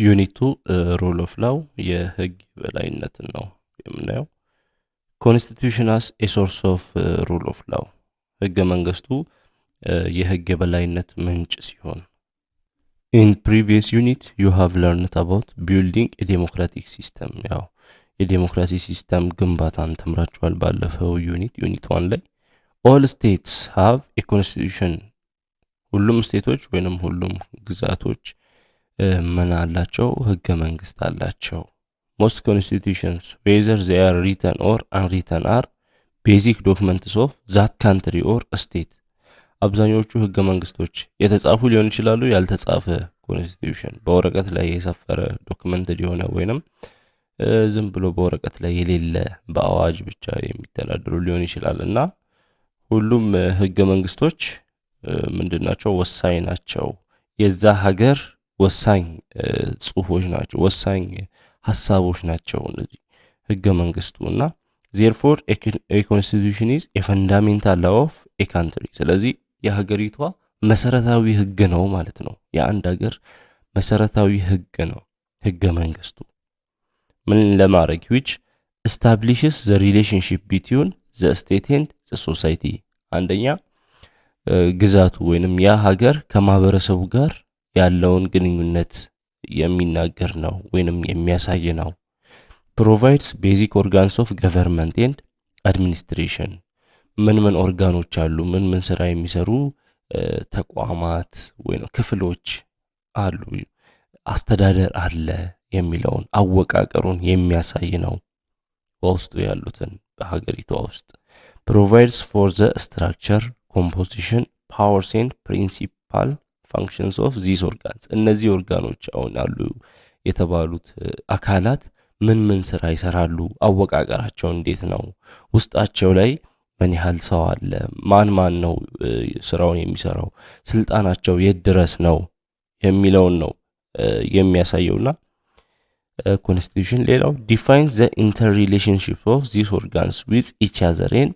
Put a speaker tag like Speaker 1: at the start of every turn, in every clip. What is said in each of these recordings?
Speaker 1: ዩኒቱ ሩል ኦፍ ላው የህግ የበላይነትን ነው የምናየው። ኮንስቲቱሽን አስ ኤ ሶርስ ኦፍ ሩል ኦፍ ላው ህገ መንግስቱ የህግ የበላይነት ምንጭ ሲሆን ኢን ፕሪቪየስ ዩኒት ዩ ሃቭ ለርንድ አባውት ቢልዲንግ ኤ ዴሞክራቲክ ሲስተም ያው የዴሞክራሲ ሲስተም ግንባታን ተምራችኋል ባለፈው ዩኒት 1 ላይ ኦል ስቴትስ ሃቭ ኤ ኮንስቲቱሽን ሁሉም ስቴቶች ወይንም ሁሉም ግዛቶች ምን አላቸው ህገ መንግስት አላቸው። most constitutions whether they are written or unwritten are basic documents of that country or state አብዛኞቹ ህገ መንግስቶች የተጻፉ ሊሆን ይችላሉ ያልተጻፈ ኮንስቲቱሽን በወረቀት ላይ የሰፈረ ዶክመንት ሊሆነ ወይንም ዝም ብሎ በወረቀት ላይ የሌለ በአዋጅ ብቻ የሚተዳደሩ ሊሆን ይችላልና ሁሉም ህገ መንግስቶች ምንድናቸው ወሳኝ ናቸው የዛ ሀገር ወሳኝ ጽሁፎች ናቸው ወሳኝ ሐሳቦች ናቸው እነዚህ ህገ መንግስቱና therefore a constitution is a fundamental law of a country ስለዚህ የሀገሪቷ መሰረታዊ ህግ ነው ማለት ነው የአንድ ሀገር መሰረታዊ ህግ ነው ህገ መንግስቱ ምን ለማድረግ which establishes the relationship between the state and the society አንደኛ ግዛቱ ወይንም ያ ሀገር ከማህበረሰቡ ጋር ያለውን ግንኙነት የሚናገር ነው ወይንም የሚያሳይ ነው provides basic organs of government and administration ምን ኦርጋኖች አሉ ምን ስራ የሚሰሩ ተቋማት ወይንም ክፍሎች አሉ አስተዳደር አለ የሚለውን አወቃቀሩን የሚያሳይ ነው በውስጡ ያሉትን በሀገሪቷ ውስጥ provides for the structure composition powers and principal functions of these organs እነዚህ ኦርጋኖች አሁን አሉ የተባሉት አካላት ምን ስራ ይሰራሉ አወቃቀራቸው እንዴት ነው ውስጣቸው ላይ ምን ያህል ሰው አለ ማን ነው ስራውን የሚሰራው ስልጣናቸው የት ድረስ ነው የሚለውን ነው የሚያሳየውና constitution ሌላው defines the interrelationship of these organs with each other and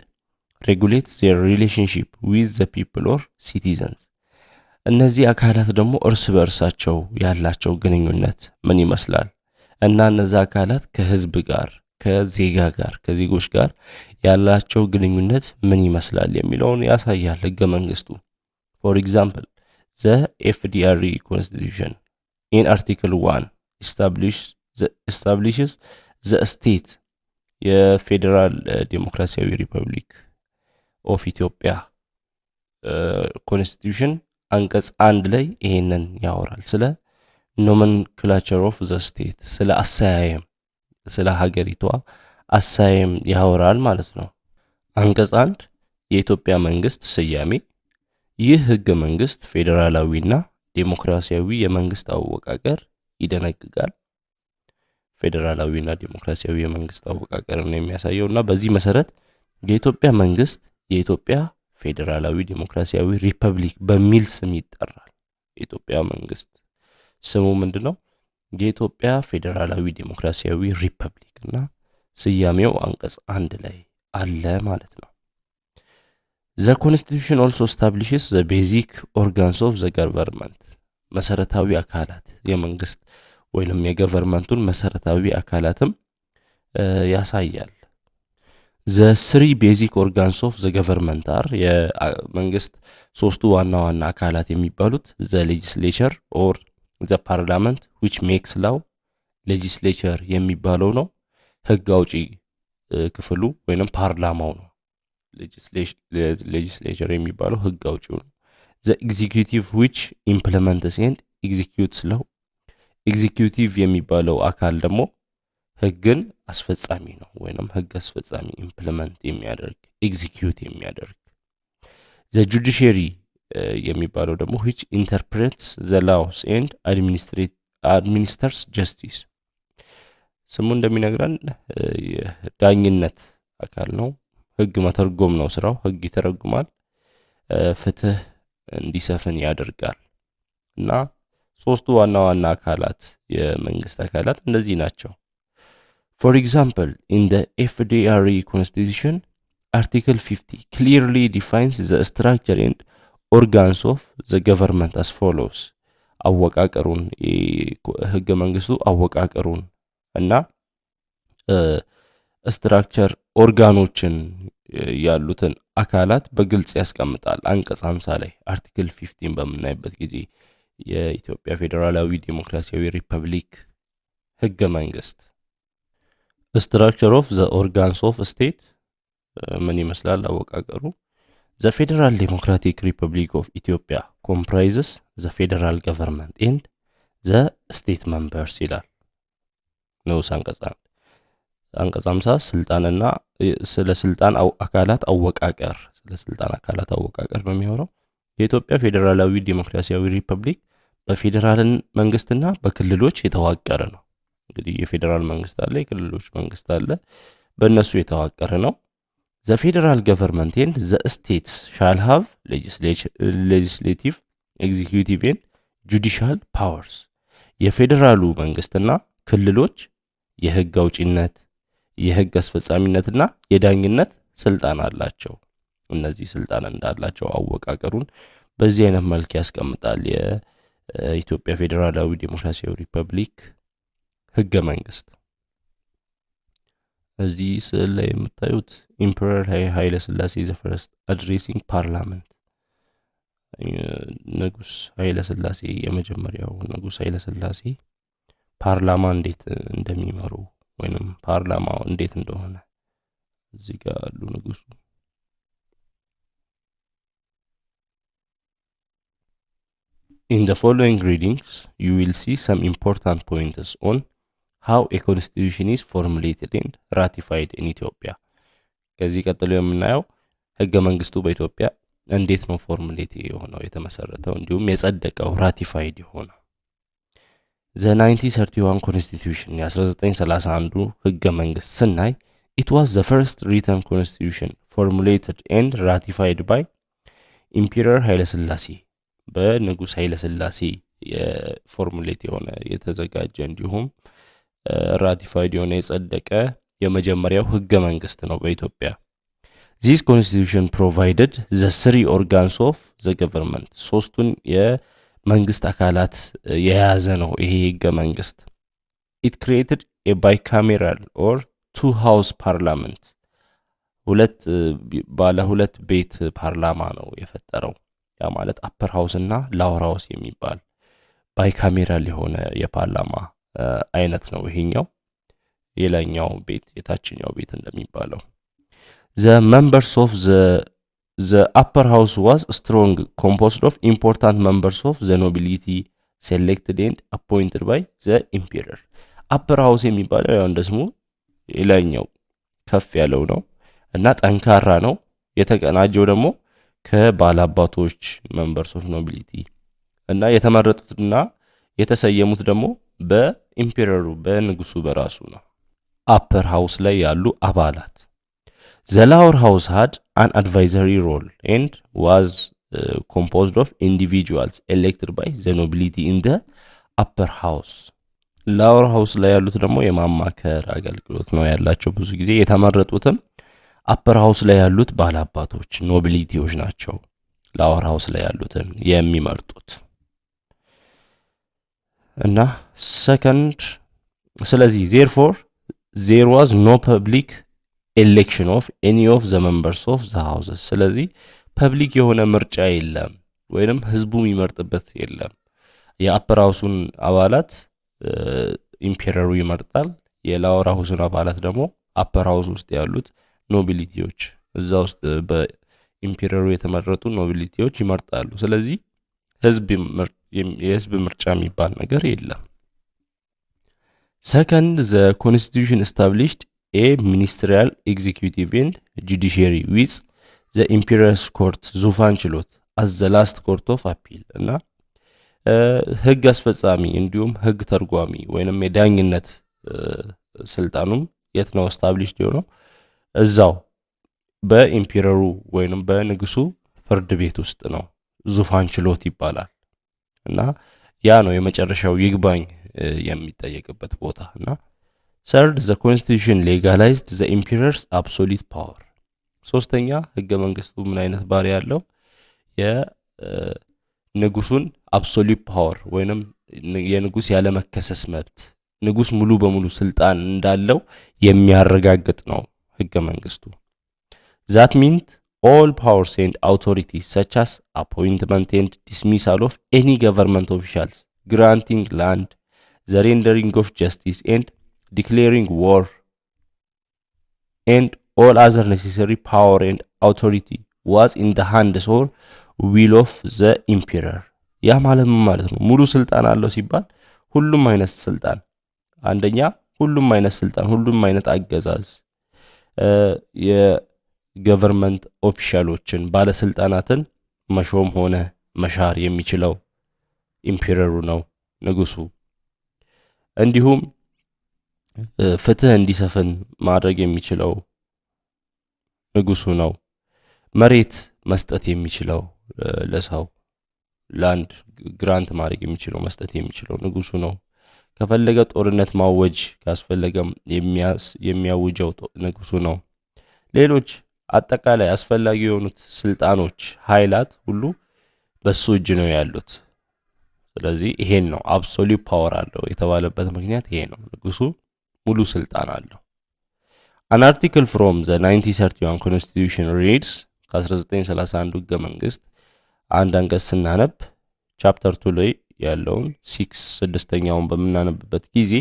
Speaker 1: regulates their relationship with the people or citizens እነዚህ አካላት ደግሞ እርስ በርሳቸው ያላቸው ግንኙነት ምን ይመስላል እና እነዚህ አካላት ከህዝብ ጋር ከዜጋ ጋር ከዜጎች ጋር ያላቸው ግንኙነት ምን ይመስላል የሚለውን ያሳያል ህገ መንግስቱ for example the FDRE constitution in article 1 establishes the state የፌዴራል ዲሞክራሲያዊ ሪፐብሊክ ኦፍ ኢትዮጵያ ኮንስቲቱሽን አንቀጽ 1 ላይ ይሄንን ያወራል ስለ nomenclature of the state ስለ አሰያየም ስለ ሀገሪቷ አሰያየም ያወራል ማለት ነው አንቀጽ 1 የኢትዮጵያ መንግስት ስያሜ ይህ ህገ መንግስት ፌዴራላዊና ዲሞክራሲያዊ የመንግስት አወቃቀር ይደነግጋል ፌዴራላዊና ዲሞክራሲያዊ የመንግስት አወቃቀርን የሚያሳየውና በዚህ መሰረት የኢትዮጵያ መንግስት የኢትዮጵያ ፌዴራላዊ ዲሞክራሲያዊ ሪፐብሊክ በሚል ስም ይጠራል የኢትዮጵያ መንግስት ስሙ ምንድነው የኢትዮጵያ ፌዴራላዊ ዲሞክራሲያዊ ሪፐብሊክ እና ስያሜው አንቀጽ 1 ላይ አለ ማለት ነው The constitution also establishes the basic organs of the government መሰረታዊ አካላት የመንግስት ወይንም የገቨርንመንቱን መሰረታዊ አካላትም ያሳያል The three basic organs of the government are የመንግስት ሶስቱ ዋና አካላት የሚባሉት the legislature or the parliament which makes law legislature የሚባለው ነው ህግ አውጪ ክፍሉ ወይንም ፓርላማው ነው legislature የሚባለው ህግ አውጪው ነው the executive which implements and executes law executive የሚባለው አካል ደግሞ ህግን አስፈጻሚ ነው ወይንም ህግ አስፈጻሚ ኢምፕሊመንት የሚያደርግ ኤግዚኪዩት የሚያደርግ the judiciary የሚባለው ደግሞ which interprets the laws and administers justice ስሙ እንደሚነግረን ዳኝነት አካል ነው ህግ መተርጎም ነው ስራው ህግ ይተረጉማል ፍትህ እንዲሰፍን ያደርጋል እና ሶስቱ ዋና አካላት የመንግስት አካላት እንደዚህ ናቸው For example, in the FDRE Constitution, Article 50 clearly defines the structure and organs of the government as follows. አወቃቀሩን ህገ መንግስቱ አወቃቀሩን እና ስትራክቸር ኦርጋኖችን ያሉትን አካላት በግልጽ ያስቀምጣል። አንቀጽ 50 ላይ አርቲክል 15 በምናይበት ጊዜ የኢትዮጵያ ፌዴራላዊ ዴሞክራሲያዊ ሪፐብሊክ ህገ መንግስት ስትራክቸር ኦፍ ዘ ኦርጋንስ ኦፍ ስቴት ምን ይመስላል አወቃቀሩ? ዘ ፌዴራል ዴሞክራቲክ ሪፐብሊክ ኦፍ ኢትዮጵያ ኮምፕራይዝስ ዘ ፌዴራል ገቨርንመንት ኤንድ ዘ ስቴት መንበርስ ይላል ንዑስ አንቀጽ 1። አንቀጽ 50 ስልጣንና ስለ ስልጣን አካላት አወቃቀር ነው የሚሆነው። የኢትዮጵያ ፌዴራላዊ ዴሞክራሲያዊ ሪፐብሊክ በፌዴራል መንግስትና በክልሎች የተዋቀረ ነው። እንግዲህ የፌዴራል መንግስት አለ፣ የክልሎች መንግስት አለ፣ በእነሱ የተዋቀረ ነው። ዘ ፌዴራል ገቨርንመንት ኤንድ ዘ ስቴትስ ሻል ሃቭ ሌጂስሌቲቭ ኤግዚኪዩቲቭ ኤንድ ጁዲሻል ፓወርስ። የፌዴራሉ መንግስትና ክልሎች የህግ አውጪነት፣ የህግ አስፈጻሚነትና የዳኝነት ስልጣን አላቸው። እነዚህ ስልጣን እንዳላቸው አወቃቀሩን በዚህ አይነት መልክ ያስቀምጣል የኢትዮጵያ ፌዴራላዊ ዴሞክራሲያዊ ሪፐብሊክ ህገ መንግስት። እዚህ ስዕል ላይ የምታዩት ኢምፐረር ኃይለ ሥላሴ ዘፈረስት አድሬሲንግ ፓርላመንት፣ ንጉስ ኃይለ ሥላሴ የመጀመሪያው ንጉስ ኃይለ ሥላሴ ፓርላማ እንዴት እንደሚመሩ ወይንም ፓርላማው እንዴት እንደሆነ እዚህ ጋር አሉ ንጉሱ። In the following readings, you will see some important points on how a constitution is formulated and ratified in Ethiopia. ከዚህ ቀጥሎ የምናየው ህገ መንግስቱ በኢትዮጵያ እንዴት ነው ፎርሙሌት የሆነው የተመሰረተው እንዲሁም የጸደቀው ራቲፋይድ የሆነው። The 1931 constitution የ1931 ህገ መንግስት ስናይ it was the first written constitution formulated and ratified by Emperor ኃይለ ሥላሴ በንጉስ ኃይለ ሥላሴ የፎርሙሌት የሆነ የተዘጋጀ እንዲሁም ራቲፋይድ የሆነ የጸደቀ የመጀመሪያው ህገ መንግስት ነው በኢትዮጵያ። This constitution provided the three organs of the government ሶስቱን የመንግስት አካላት የያዘ ነው ይሄ ህገ መንግስት። It created a bicameral or two house parliament ባለ ሁለት ቤት ፓርላማ ነው የፈጠረው። ያ ማለት አፐር ሃውስ እና ላወር ሃውስ የሚባል ባይካሜራል የሆነ የፓርላማ አይነት ነው ይሄኛው። የላይኛው ቤት የታችኛው ቤት እንደሚባለው። The members of the upper house was strong, composed of important members of the nobility selected and appointed by the emperor. upper house የሚባለው ያው እንደስሙ የላይኛው ከፍ ያለው ነው እና ጠንካራ ነው። የተቀናጀው ደግሞ ከባላባቶች members of nobility እና የተመረጡትና የተሰየሙት ደግሞ በኢምፔረሩ በንጉሱ በራሱ ነው። upper house ላይ ያሉ አባላት The lower house had an advisory role and was composed of individuals elected by the nobility in the upper house. lower house ላይ ያሉት ደግሞ የማማከር አገልግሎት ነው ያላቸው። ብዙ ጊዜ የተመረጡትም upper house ላይ ያሉት ባላባቶች ኖቢሊቲዎች ናቸው lower house ላይ ያሉትን የሚመርጡት እና second ስለዚህ therefore there was no public election of any of the members of the houses ስለዚህ ፐብሊክ የሆነ ምርጫ የለም ወይንም ህዝቡ የሚመርጥበት የለም። የአፐር ሃውሱን አባላት ኢምፔረሩ ይመርጣል። የላወር ሃውሱን አባላት ደግሞ አፐር ሃውስ ውስጥ ያሉት ኖቢሊቲዎች እዛ ውስጥ በኢምፔረሩ የተመረጡ ኖቢሊቲዎች ይመርጣሉ። ስለዚህ የህዝብ ምርጫ የሚባል ነገር የለም። Second, the constitution established a ministerial executive and judiciary with the imperial court ዙፋን ችሎት as the last court of appeal እና ህግ አስፈጻሚ እንዲሁም ህግ ተርጓሚ ወይንም የዳኝነት ስልጣኑም የት ነው established የሆነው እዛው በኢምፔረሩ ወይንም በንጉሱ ፍርድ ቤት ውስጥ ነው። ዙፋን ችሎት ይባላል እና ያ ነው የመጨረሻው ይግባኝ የሚጠየቅበት ቦታ እና Third, the constitution legalized the emperor's absolute power. ሶስተኛ ህገ መንግስቱ ምን አይነት ባህሪ ያለው የንጉሱን አብሶሉት ፓወር ወይንም የንጉስ ያለ መከሰስ መብት ንጉስ ሙሉ በሙሉ ስልጣን እንዳለው የሚያረጋግጥ ነው ህገ መንግስቱ። that means all powers and authorities such as appointment and dismissal of any government officials, granting land, the rendering of justice and declaring war, and all other necessary power and authority was in the hands or will of the emperor። ያ ማለት ምን ማለት ነው? ሙሉ ስልጣን አለው ሲባል ሁሉም አይነት ስልጣን፣ አንደኛ ሁሉም አይነት ስልጣን፣ ሁሉም አይነት አገዛዝ የገቨርንመንት ኦፊሻሎችን ባለስልጣናትን መሾም ሆነ መሻር የሚችለው ኢምፔረሩ ነው ንጉሱ። እንዲሁም ፍትህ እንዲሰፍን ማድረግ የሚችለው ንጉሱ ነው። መሬት መስጠት የሚችለው ለሰው ላንድ ግራንት ማድረግ የሚችለው መስጠት የሚችለው ንጉሱ ነው። ከፈለገ ጦርነት ማወጅ ካስፈለገም የሚያውጀው ንጉሱ ነው። ሌሎች አጠቃላይ አስፈላጊ የሆኑት ስልጣኖች ኃይላት ሁሉ በሱ እጅ ነው ያሉት። ስለዚህ ይሄን ነው አብሶሉት ፓወር አለው የተባለበት ምክንያት ይሄ ነው። ንጉሱ ሙሉ ስልጣን አለው። An article from the 1931 constitution reads ከ1931 ህገ መንግስት አንድ አንቀጽ ስናነብ ቻፕተር 2 ላይ ያለውን 6ኛውን በመናነብበት ጊዜ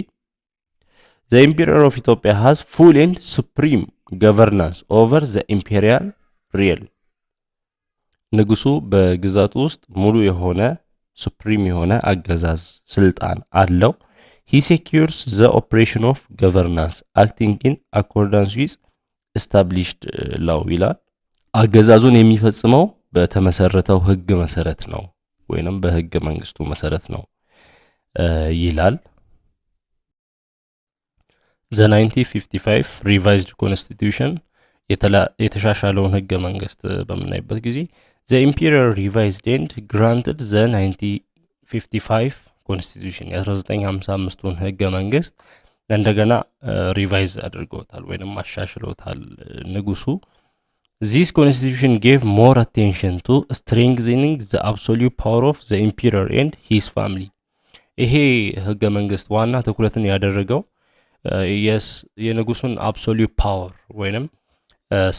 Speaker 1: the emperor of Ethiopia has full and supreme governance over the imperial realm። ንጉሱ በግዛቱ ውስጥ ሙሉ የሆነ ሱፕሪም የሆነ አገዛዝ ስልጣን አለው። he secures the operation of governance acting in accordance with established law ይላል። አገዛዙን የሚፈጽመው በተመሰረተው ህግ መሰረት ነው ወይንም በህገ መንግስቱ መሰረት ነው ይላል። the 1955 revised constitution የተሻሻለውን ህገ መንግስት በመናይበት ጊዜ the emperor revised and granted the 1955 constitution የ1955ን ህገ መንግስት እንደገና ሪቫይዝ አድርገውታል ወይንም አሻሽለውታል ንጉሱ። This constitution gave more attention to strengthening the absolute power of the emperor and his family። ይሄ ህገ መንግስት ዋና ትኩረትን ያደረገው የንጉሱን አብሶሉት ፓወር ወይንም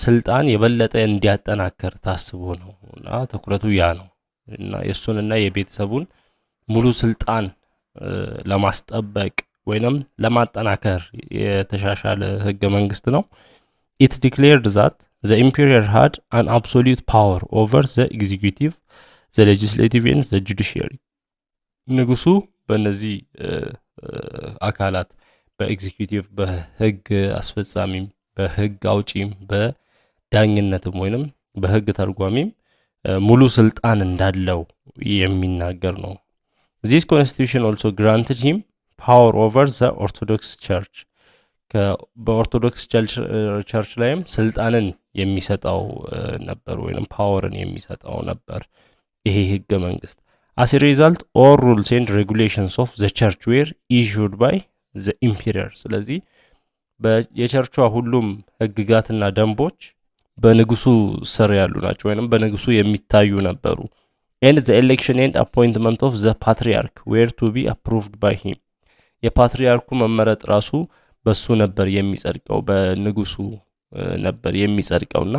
Speaker 1: ስልጣን የበለጠ እንዲያጠናከር ታስቦ ነው እና ትኩረቱ ያ ነው እና የሱንና የቤተሰቡን ሙሉ ስልጣን ለማስጠበቅ ወይንም ለማጠናከር የተሻሻለ ህገ መንግስት ነው። It declared that the emperor had an absolute power over the executive, the legislative and the judiciary። ንጉሱ በእነዚህ አካላት በኤግዚኪዩቲቭ በህግ አስፈጻሚም በህግ አውጪም በዳኝነትም ወይንም በህግ ተርጓሚም ሙሉ ስልጣን እንዳለው የሚናገር ነው። This constitution also granted him power over the Orthodox Church። በኦርቶዶክስ ቸርች ላይም ስልጣንን የሚሰጠው ነበር ወይንም ፓወርን የሚሰጠው ነበር ይሄ ህገ መንግስት። As a result, all rules and regulations of the church were issued by the emperor። ስለዚህ የቸርቿ ሁሉም ህግጋትና ደንቦች በንጉሱ ስር ያሉ ናቸው ወይንም በንጉሱ የሚታዩ ነበሩ። And the election and appointment of the patriarch were to be approved by him። የፓትሪያርኩ መመረጥ ራሱ በሱ ነበር የሚጸድቀው በንጉሱ ነበር የሚጸድቀውና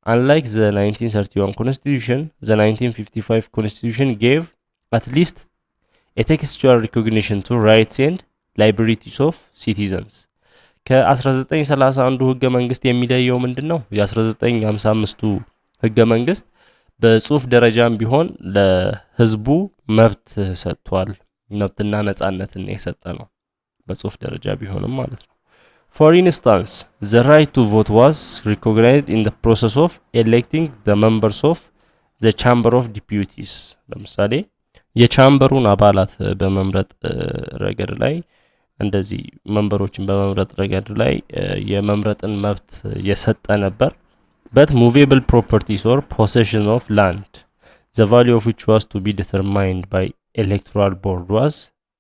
Speaker 1: unlike the 1931 constitution, the 1955 constitution gave at least a textual recognition to rights and liberties of citizens። ከ1931 ህገ መንግስት የሚለየው ምንድነው? የ1955ቱ ህገ መንግስት በጽሁፍ ደረጃም ቢሆን ለህዝቡ መብት ሰጥቷል። መብትና ነጻነትን የሰጠ ነው በጽሁፍ ደረጃ ቢሆንም ማለት ነው። For instance, the right to vote was recognized in the process of electing the members of the Chamber of Deputies። ለምሳሌ የቻምበሩን አባላት በመምረጥ ረገድ ላይ እንደዚህ መንበሮችን በመምረጥ ረገድ ላይ የመምረጥን መብት የሰጠ ነበር። But movable properties or possession of land, the value of which was to be determined by electoral board, was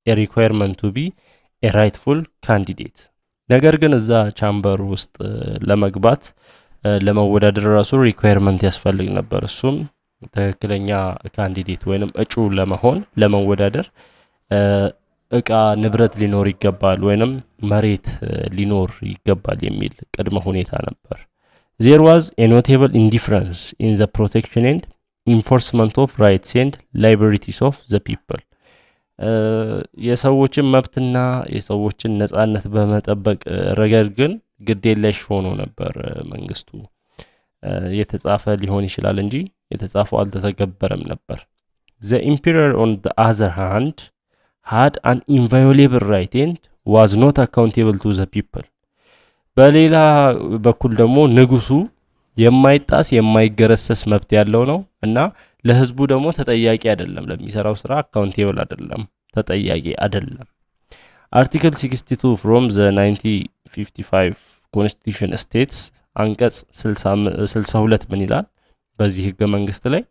Speaker 1: a requirement to be a rightful candidate። ነገር ግን እዛ ቻምበር ውስጥ ለመግባት ለመወዳደር ራሱ ሪኳየርመንት ያስፈልግ ነበር። እሱም ትክክለኛ ካንዲዴት ወይንም እጩ ለመሆን ለመወዳደር እቃ ንብረት ሊኖር ይገባል ወይንም መሬት ሊኖር ይገባል የሚል ቅድመ ሁኔታ ነበር። There was a notable indifference in the protection and enforcement of rights and liberties of the people. የሰዎችን መብትና የሰዎችን ነጻነት በመጠበቅ ረገድ ግን ግዴለሽ ሆኖ ነበር መንግስቱ። የተጻፈ ሊሆን ይችላል እንጂ የተጻፈው አልተተገበረም ነበር። The emperor on the other hand had an inviolable right and was not accountable to the people. በሌላ በኩል ደግሞ ንጉሱ የማይጣስ የማይገረሰስ መብት ያለው ነው እና ለህዝቡ ደግሞ ተጠያቂ አይደለም፣ ለሚሰራው ስራ አካውንቴብል አይደለም፣ ተጠያቂ አይደለም። Article 62 from the 1955 Constitution states አንቀጽ 62 ምን ይላል በዚህ ህገ መንግስት ላይ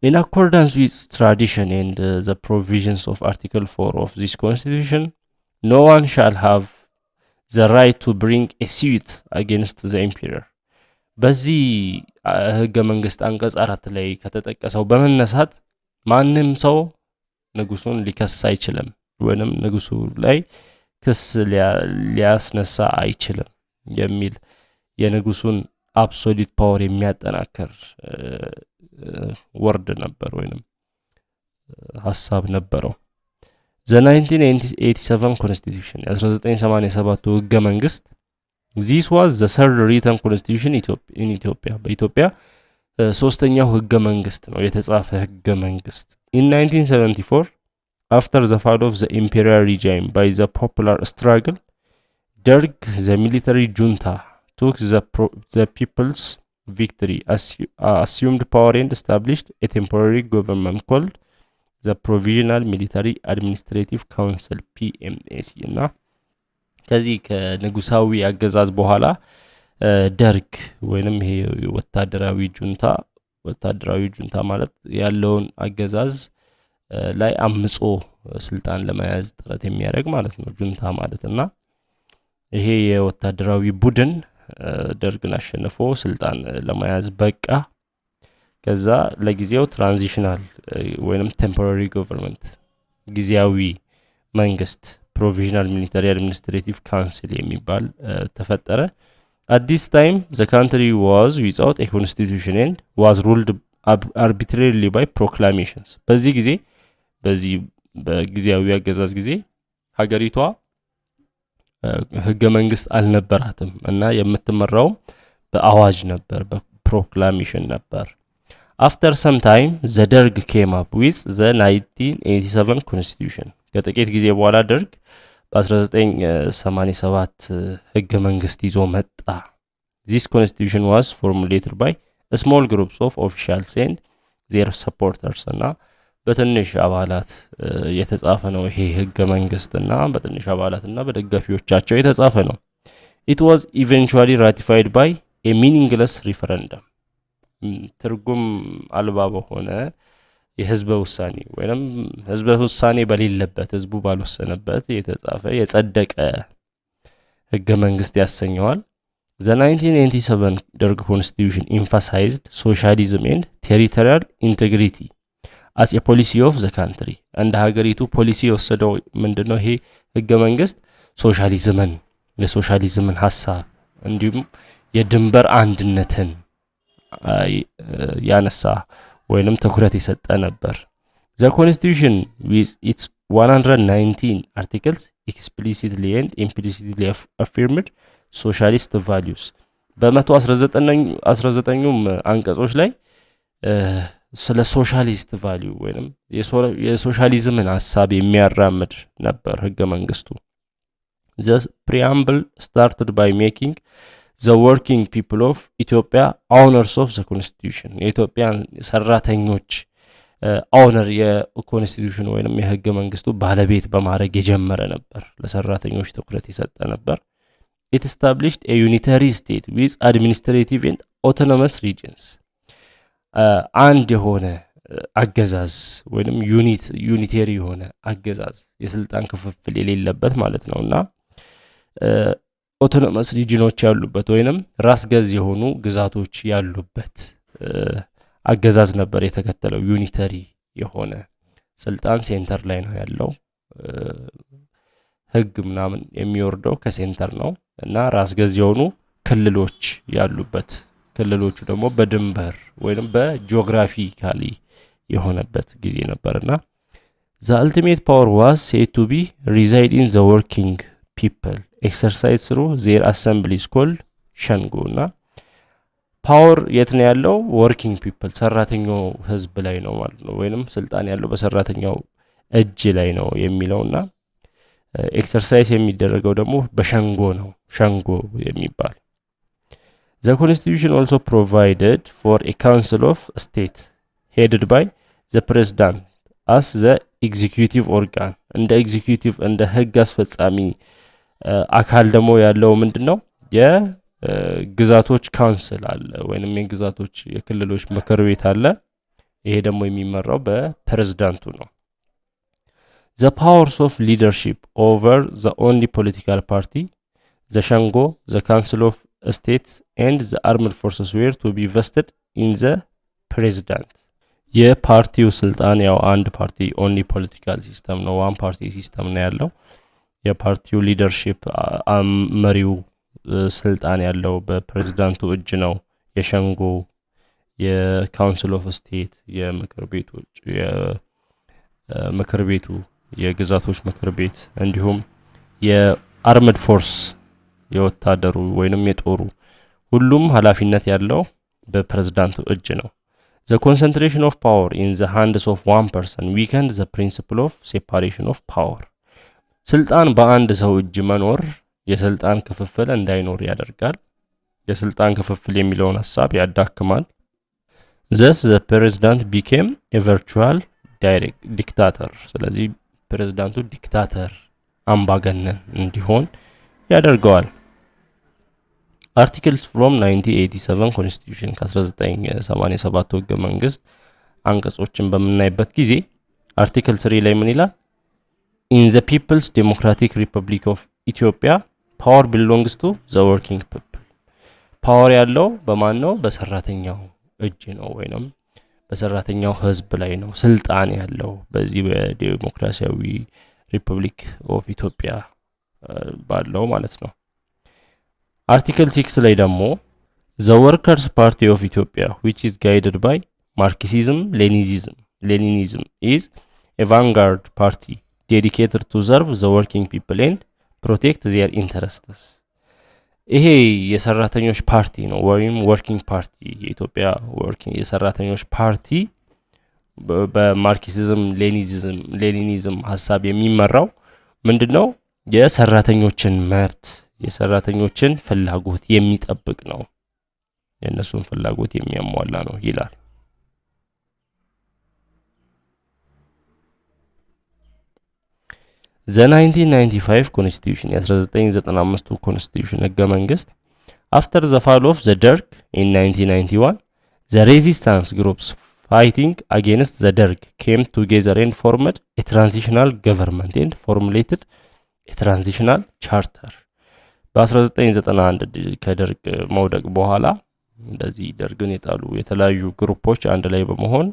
Speaker 1: In accordance with tradition and the provisions of Article 4 of this Constitution, no one shall have the right to bring a suit against the emperor. በዚህ ህገ መንግስት አንቀጽ 4 ላይ ከተጠቀሰው በመነሳት ማንም ሰው ንጉሱን ሊከስ አይችልም ወይንም ንጉሱ ላይ ክስ ሊያስነሳ አይችልም የሚል የንጉሱን አብሶሉት ፓወር የሚያጠናክር ወርድ ነበር ወይንም ሐሳብ ነበረው። The 1987 Constitution 1987 ህገ መንግስት This was the third written constitution in Ethiopia. በኢትዮጵያ ሶስተኛው ህገ መንግስት ነው የተጻፈ ህገ መንግስት። In 1974 after the fall of the imperial regime by the popular struggle, Derg, the military junta, took the people's victory, assumed power and established a temporary government called the Provisional Military Administrative Council PMAC እና ከዚህ ከንጉሳዊ አገዛዝ በኋላ ደርግ ወይንም ይሄ ወታደራዊ ጁንታ ማለት ያለውን አገዛዝ ላይ አምጾ ስልጣን ለመያዝ ጥረት የሚያደርግ ማለት ነው ጁንታ ማለትና ይሄ የወታደራዊ ቡድን ደርግን አሸንፎ ስልጣን ለመያዝ በቃ። ከዛ ለጊዜው ትራንዚሽናል ወይንም ቴምፖራሪ ገቨርንመንት ጊዜያዊ መንግስት Provisional Military Administrative Council የሚባል ተፈጠረ። At this time the country was without a constitution and was ruled arbitrarily by proclamations. በዚህ በጊዜያዊ አገዛዝ ጊዜ ሀገሪቷ ህገ መንግስት አልነበራትም እና የምትመራው በአዋጅ ነበር፣ በፕሮክላሜሽን ነበር። After some time the Derg came up with the 1987 Constitution. ከጥቂት ጊዜ በኋላ ደርግ በ1987 ህገ መንግስት ይዞ መጣ። This constitution was formulated by a small groups of officials and their supporters እና በትንሽ አባላት የተጻፈ ነው ይሄ ህገ መንግስትና በትንሽ አባላትና በደጋፊዎቻቸው የተጻፈ ነው። It was eventually ratified by a meaningless referendum. ትርጉም አልባ በሆነ የህዝበ ውሳኔ ወይንም ህዝበ ውሳኔ በሌለበት ህዝቡ ባልወሰነበት የተጻፈ የጸደቀ ህገ መንግስት ያሰኘዋል። The 1987 Derg Constitution emphasized socialism and territorial integrity as a policy of the country. እንደ ሀገሪቱ ፖሊሲ የወሰደው ምንድነው ይሄ ህገ መንግስት የሶሻሊዝምን ሐሳብ እንዲሁም የድንበር አንድነትን ያነሳ ወይንም ትኩረት የሰጠ ነበር። The constitution with its 119 articles explicitly and implicitly affirmed socialist values. በ119ኙም አንቀጾች ላይ ስለ ሶሻሊስት ቫልዩ ወይንም የሶሻሊዝምን ሐሳብ የሚያራምድ ነበር ህገ መንግስቱ። The preamble started by making the working people of Ethiopia owners of the constitution. የኢትዮጵያን ሰራተኞች ኦነር የኮንስቲቱሽን ወይንም የህገ መንግስቱ ባለቤት በማድረግ የጀመረ ነበር። ለሰራተኞች ትኩረት የሰጠ ነበር። It established a unitary state with administrative and autonomous regions. አንድ የሆነ አገዛዝ ወይንም ዩኒቴሪ የሆነ አገዛዝ የስልጣን ክፍፍል የሌለበት ማለት ነውና autonomous regions ያሉበት ወይንም ራስ ገዝ የሆኑ ግዛቶች ያሉበት አገዛዝ ነበር የተከተለው። ዩኒተሪ የሆነ ስልጣን ሴንተር ላይ ነው ያለው። ህግ ምናምን የሚወርደው ከሴንተር ነው እና ራስ ገዝ የሆኑ ክልሎች ያሉበት፣ ክልሎቹ ደግሞ በድንበር ወይንም በጂኦግራፊካሊ የሆነበት ጊዜ ነበርና the ultimate power was said to be reside in the working people exercised through their assemblies called ሸንጎ እና ፓወር የት ነው ያለው? ወርኪንግ ፒፕል ሰራተኛው ህዝብ ላይ ነው ማለት ነው። ወይንም ስልጣን ያለው በሰራተኛው እጅ ላይ ነው የሚለውና ኤክሰርሳይዝ የሚደረገው ደግሞ በሸንጎ ነው፣ ሸንጎ የሚባል። The constitution also provided for a council of state headed by the president as the executive organ እንደ ኤግዚኪዩቲቭ እንደ ህግ አስፈጻሚ አካል ደግሞ ያለው ምንድነው? የግዛቶች ካውንስል አለ ወይንም የግዛቶች የክልሎች ምክር ቤት አለ። ይሄ ደግሞ የሚመራው በፕሬዝዳንቱ ነው። The powers of leadership over the only political party, the Shango, the Council of States and the armed forces were to be vested in the president. የፓርቲው ስልጣን ያው አንድ ፓርቲ ኦንሊ ፖለቲካል ሲስተም ነው፣ ዋን ፓርቲ ሲስተም ነው ያለው። የፓርቲው ሊደርሺፕ መሪው ስልጣን ያለው በፕሬዝዳንቱ እጅ ነው። የሸንጎ የካውንስል ኦፍ ስቴት የምክር ቤቱ የግዛቶች ምክር ቤት እንዲሁም የአርምድ ፎርስ የወታደሩ ወይንም የጦሩ ሁሉም ኃላፊነት ያለው በፕሬዝዳንቱ እጅ ነው። The concentration of power in the hands of one person weakened the principle of separation of power. ስልጣን በአንድ ሰው እጅ መኖር የስልጣን ክፍፍል እንዳይኖር ያደርጋል። የስልጣን ክፍፍል የሚለውን ሐሳብ ያዳክማል። Thus the president became a virtual dictator. ስለዚህ ፕሬዝዳንቱ ዲክታተር አምባገነን እንዲሆን ያደርገዋል። Articles from 1987 Constitution ከ1987 ህገ መንግስት አንቀጾችን በምናይበት ጊዜ አርቲክል 3 ላይ ምን ይላል? In the People's Democratic Republic of Ethiopia, power belongs to the working people. ፓወር ያለው በማን ነው? በሰራተኛው እጅ ነው ወይንም በሰራተኛው ህዝብ ላይ ነው ስልጣን ያለው በዚህ በዲሞክራሲያዊ ሪፐብሊክ ኦፍ ኢትዮጵያ ባለው ማለት ነው። Article 6 ላይ ደግሞ the Workers Party of Ethiopia which is guided by Marxism Leninism is a vanguard party dedicated to serve the working people and protect their interests. ይሄ የሰራተኞች ፓርቲ ነው ወይም ወርኪንግ ፓርቲ የኢትዮጵያ ወርኪንግ የሰራተኞች ፓርቲ በማርክሲዝም ሌኒኒዝም ሐሳብ የሚመራው ምንድነው? የሰራተኞችን መብት የሰራተኞችን ፍላጎት የሚጠብቅ ነው፣ የነሱን ፍላጎት የሚያሟላ ነው ይላል። The 1995 Constitution የ1995 Constitution ህገ መንግስት after the fall of the Derg in 1991 the resistance groups fighting against the Derg came together and formed a transitional government and formulated a transitional charter. በ1991 ከደርግ መውደቅ በኋላ እንደዚህ ደርግን የጣሉ የተለያዩ ግሩፖች አንድ ላይ በመሆን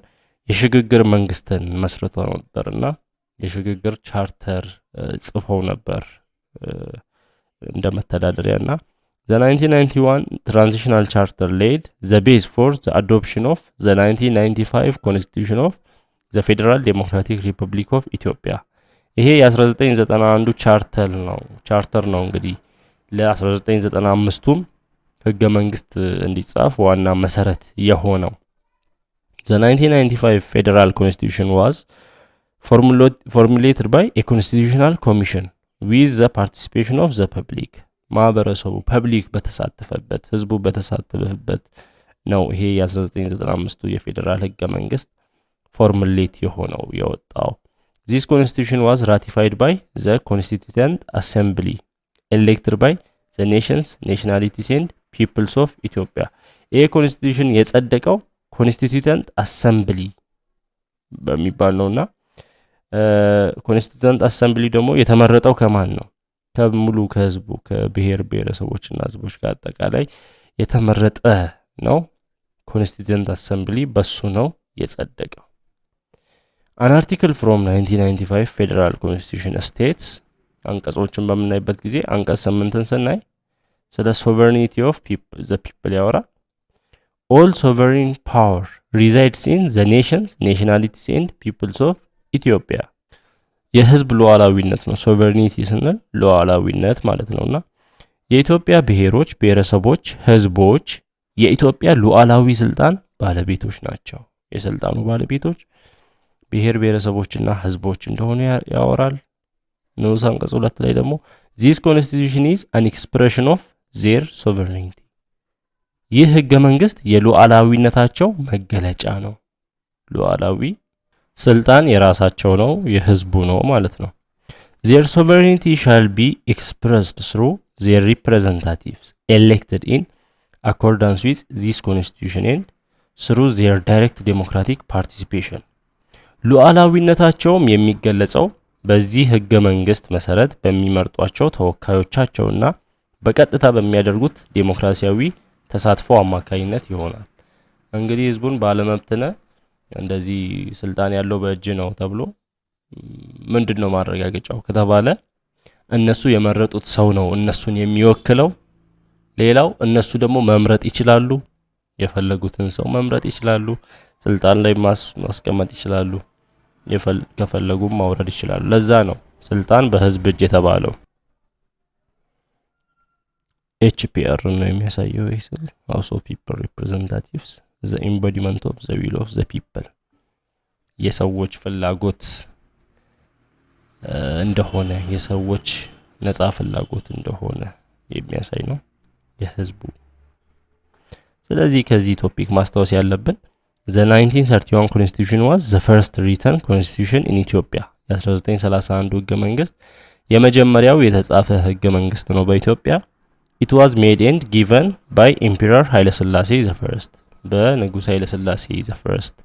Speaker 1: የሽግግር መንግስትን መስርተው ነበርና የሽግግር ቻርተር ጽፈው ነበር እንደመተዳደሪያና the 1991 transitional charter laid the base for the adoption of the 1995 constitution of the Federal Democratic Republic of Ethiopia. ይሄ የ1991 ቻርተር ነው እንግዲህ ለ1995ቱም ህገ መንግስት እንዲጻፍ ዋና መሰረት የሆነው። The 1995 Federal Constitution was formulated by a constitutional commission with the participation of the public. ማህበረሰቡ ፐብሊክ በተሳተፈበት ህዝቡ በተሳተፈበት ነው ይሄ የ1995ቱ የፌደራል ህገ መንግስት ፎርሙሌት የሆነው የወጣው። This constitution was ratified by the Constituent Assembly elected by the nations, nationalities and peoples of Ethiopia. ይሄ ኮንስቲቱሽን የጸደቀው ኮንስቲቱንት አሰምብሊ በሚባል ነውና ኮንስቲቱንት አሰምብሊ ደግሞ የተመረጠው ከማን ነው? ከሙሉ ከህዝቡ ከብሔር ብሔረሰቦችና ህዝቦች ጋር አጠቃላይ የተመረጠ ነው ኮንስቲቱንት አሰምብሊ በሱ ነው የጸደቀው። አን አርቲክል ፍሮም 1995 ፌደራል ኮንስቲቱሽን ስቴትስ አንቀጾችን በምናይበት ጊዜ አንቀጽ 8ን ስናይ ስለ ሶቨሬኒቲ ኦፍ ዘ ፒፕል ያወራል። ኦል ሶቨሬን ፓወር ሪዛይድስ ኢን ዘ ኔሽንስ ናሽናሊቲስ ኤንድ ፒፕልስ ኦፍ ኢትዮጵያ። የህዝብ ሉዓላዊነት ነው ሶቨሬኒቲ ስንል ሉዓላዊነት ማለት ነውና የኢትዮጵያ ብሔሮች፣ ብሔረሰቦች፣ ህዝቦች የኢትዮጵያ ሉዓላዊ ስልጣን ባለቤቶች ናቸው። የስልጣኑ ባለቤቶች ብሔር ብሔረሰቦችና ህዝቦች እንደሆነ ያወራል። ንዑስ አንቀጽ 2 ላይ ደግሞ this constitution is an expression of their sovereignty። ይህ ህገ መንግስት የሉዓላዊነታቸው መገለጫ ነው። ሉዓላዊ ስልጣን የራሳቸው ነው፣ የህዝቡ ነው ማለት ነው። their sovereignty shall be expressed through their representatives elected in accordance with this constitution and through their direct democratic participation። ሉዓላዊነታቸውም የሚገለጸው በዚህ ህገ መንግስት መሰረት በሚመርጧቸው ተወካዮቻቸውና በቀጥታ በሚያደርጉት ዴሞክራሲያዊ ተሳትፎ አማካኝነት ይሆናል። እንግዲህ ህዝቡን ባለመብትነ እንደዚህ ስልጣን ያለው በእጅ ነው ተብሎ ምንድነው ማረጋገጫው ከተባለ እነሱ የመረጡት ሰው ነው እነሱን የሚወክለው። ሌላው እነሱ ደግሞ መምረጥ ይችላሉ፣ የፈለጉትን ሰው መምረጥ ይችላሉ፣ ስልጣን ላይ ማስቀመጥ ይችላሉ፣ ከፈለጉም ማውረድ ይችላሉ። ለዛ ነው ስልጣን በህዝብ እጅ የተባለው። HPR ነው የሚያሳየው ይስል House of People Representatives the embodiment of the will of the people የሰዎች ፍላጎት እንደሆነ የሰዎች ነፃ ፍላጎት እንደሆነ የሚያሳይ ነው የህዝቡ። ስለዚህ ከዚህ ቶፒክ ማስታወስ ያለብን the 1931 constitution was the first written constitution in Ethiopia። የ1931 ህገ መንግስት የመጀመሪያው የተጻፈ ህገ መንግስት ነው በኢትዮጵያ። it was made and given by Emperor ኃይለ ሥላሴ the first በንጉስ ኃይለ ሥላሴ the first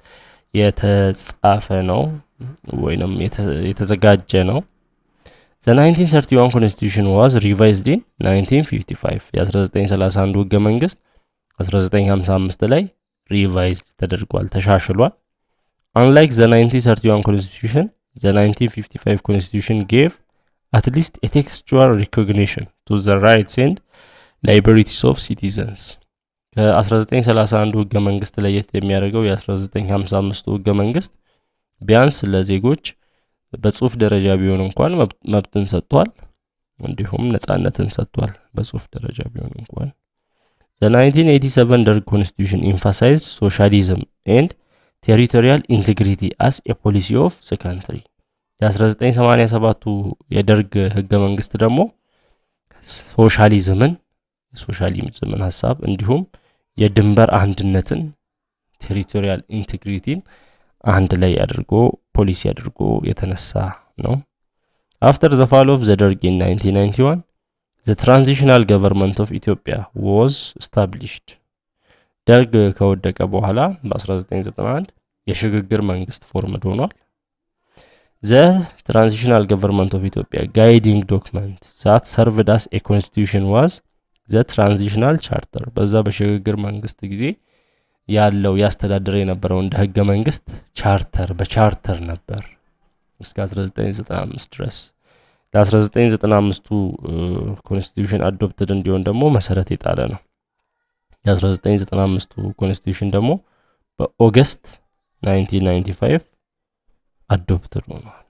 Speaker 1: የተጻፈ ነው ወይንም የተዘጋጀ ነው። the 1931 constitution was revised in 1955። የ1931 ህገ መንግስት 1955 ላይ revised ተደርጓል፣ ተሻሽሏል። unlike the 1931 constitution the 1955 constitution gave at least a textual recognition to the rights and liberties of citizens። ከ1931 ህገ መንግስት ለየት የሚያደርገው የ1955 ህገ መንግስት ቢያንስ ለዜጎች በጽሁፍ ደረጃ ቢሆን እንኳን መብትን ሰጥቷል፣ እንዲሁም ነፃነትን ሰጥቷል በጽሁፍ ደረጃ ቢሆን እንኳን። The 1987 Derg Constitution emphasized socialism and territorial integrity as a policy of the country። የ1987ቱ የደርግ ህገ መንግስት ደግሞ ሶሻሊዝምን ሐሳብ እንዲሁም የድንበር አንድነትን ቴሪቶሪያል ኢንቴግሪቲን አንድ ላይ አድርጎ ፖሊሲ አድርጎ የተነሳ ነው። After the fall of the Derg in 1991 the transitional government of Ethiopia was established። ደርግ ከወደቀ በኋላ በ1991 የሽግግር መንግስት ፎርምድ ሆኗል። the transitional government of Ethiopia guiding document that served as a constitution was the transitional charter። በዛ በሽግግር መንግስት ጊዜ ያለው ያስተዳደረ የነበረው እንደ ህገ መንግስት በቻርተር ነበር እስከ 1995 ድረስ። ለ1995ቱ ኮንስቲቱሽን አዶፕትድ እንዲሆን ደግሞ መሰረት የጣለ ነው። የ1995ቱ ኮንስቲቱሽን ደግሞ በኦገስት 1995 አዶፕትድ ሆኗል።